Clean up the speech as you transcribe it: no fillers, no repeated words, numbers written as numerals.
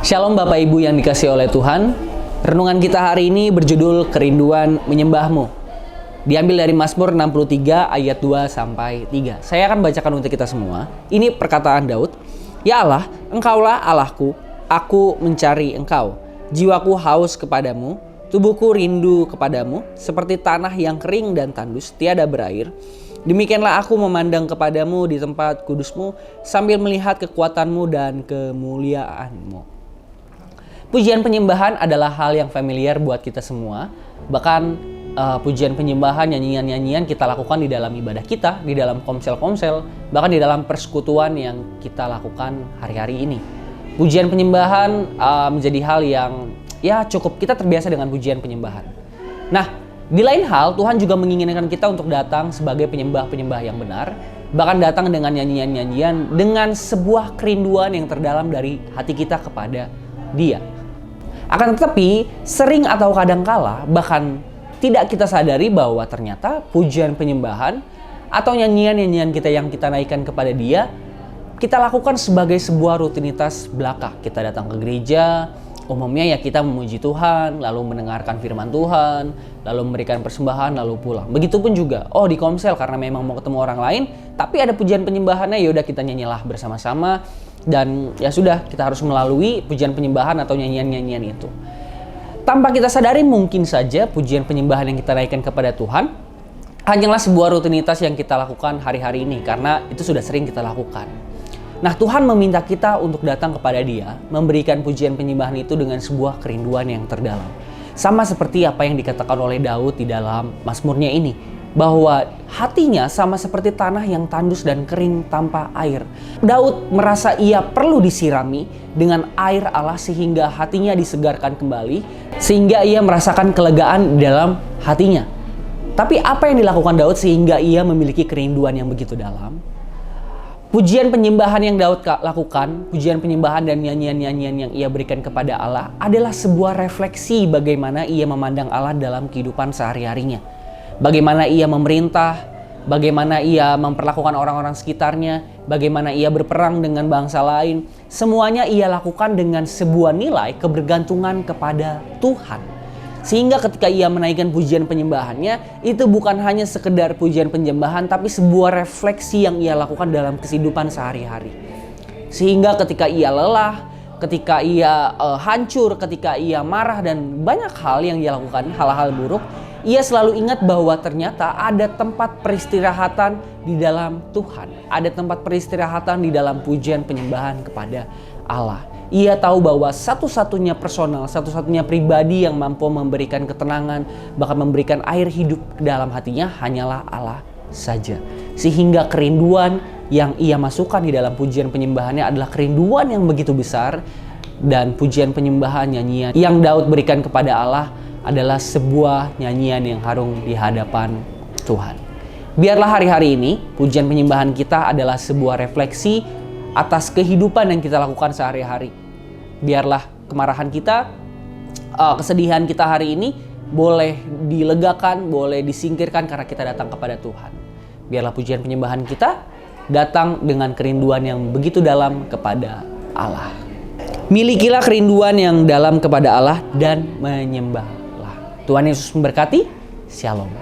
Shalom Bapak Ibu yang dikasihi oleh Tuhan. Renungan kita hari ini berjudul Kerinduan Menyembah-Mu. Diambil dari Mazmur 63 ayat 2 sampai 3. Saya akan bacakan untuk kita semua. Ini perkataan Daud. Ya Allah, Engkaulah Allahku, aku mencari Engkau. Jiwaku haus kepadamu, tubuhku rindu kepadamu, seperti tanah yang kering dan tandus, tiada berair. Demikianlah aku memandang kepadamu di tempat kudusmu, sambil melihat kekuatanmu dan kemuliaanmu. Pujian penyembahan adalah hal yang familiar buat kita semua. Bahkan pujian penyembahan, nyanyian-nyanyian kita lakukan di dalam ibadah kita, di dalam komsel-komsel, bahkan di dalam persekutuan yang kita lakukan hari-hari ini. Pujian penyembahan menjadi hal yang cukup kita terbiasa dengan pujian penyembahan. Nah, di lain hal, Tuhan juga menginginkan kita untuk datang sebagai penyembah-penyembah yang benar, bahkan datang dengan nyanyian-nyanyian dengan sebuah kerinduan yang terdalam dari hati kita kepada Dia. Akan tetapi, sering atau kadangkala bahkan tidak kita sadari bahwa ternyata pujian penyembahan atau nyanyian-nyanyian kita yang kita naikkan kepada Dia, kita lakukan sebagai sebuah rutinitas belaka. Kita datang ke gereja, umumnya kita memuji Tuhan, lalu mendengarkan firman Tuhan, lalu memberikan persembahan, lalu pulang. Begitupun juga, di komsel karena memang mau ketemu orang lain, tapi ada pujian penyembahannya, yaudah kita nyanyilah bersama-sama. Dan ya sudah, kita harus melalui pujian penyembahan atau nyanyian-nyanyian itu. Tanpa kita sadari, mungkin saja pujian penyembahan yang kita naikkan kepada Tuhan hanyalah sebuah rutinitas yang kita lakukan hari-hari ini, karena itu sudah sering kita lakukan. Nah, Tuhan meminta kita untuk datang kepada Dia, memberikan pujian penyembahan itu dengan sebuah kerinduan yang terdalam. Sama seperti apa yang dikatakan oleh Daud di dalam Mazmurnya ini, bahwa hatinya sama seperti tanah yang tandus dan kering tanpa air. Daud merasa ia perlu disirami dengan air Allah sehingga hatinya disegarkan kembali, sehingga ia merasakan kelegaan di dalam hatinya. Tapi apa yang dilakukan Daud sehingga ia memiliki kerinduan yang begitu dalam? Pujian penyembahan yang Daud lakukan, pujian penyembahan dan nyanyian-nyanyian yang ia berikan kepada Allah adalah sebuah refleksi bagaimana ia memandang Allah dalam kehidupan sehari-harinya. Bagaimana ia memerintah, bagaimana ia memperlakukan orang-orang sekitarnya, bagaimana ia berperang dengan bangsa lain. Semuanya ia lakukan dengan sebuah nilai kebergantungan kepada Tuhan. Sehingga ketika ia menaikkan pujian penyembahannya, itu bukan hanya sekedar pujian penyembahan, tapi sebuah refleksi yang ia lakukan dalam kehidupan sehari-hari. Sehingga ketika ia lelah, ketika ia hancur, ketika ia marah dan banyak hal yang ia lakukan, hal-hal buruk, ia selalu ingat bahwa ternyata ada tempat peristirahatan di dalam Tuhan. Ada tempat peristirahatan di dalam pujian penyembahan kepada Allah. Ia tahu bahwa satu-satunya personal, satu-satunya pribadi yang mampu memberikan ketenangan, bahkan memberikan air hidup ke dalam hatinya hanyalah Allah saja. Sehingga kerinduan yang ia masukkan di dalam pujian penyembahannya adalah kerinduan yang begitu besar. Dan pujian penyembahan, nyanyian yang Daud berikan kepada Allah adalah sebuah nyanyian yang harum di hadapan Tuhan. Biarlah hari-hari ini pujian penyembahan kita adalah sebuah refleksi atas kehidupan yang kita lakukan sehari-hari. Biarlah kemarahan kita, kesedihan kita hari ini boleh dilegakan, boleh disingkirkan karena kita datang kepada Tuhan. Biarlah pujian penyembahan kita datang dengan kerinduan yang begitu dalam kepada Allah. Milikilah kerinduan yang dalam kepada Allah dan menyembahlah. Tuhan Yesus memberkati. Shalom.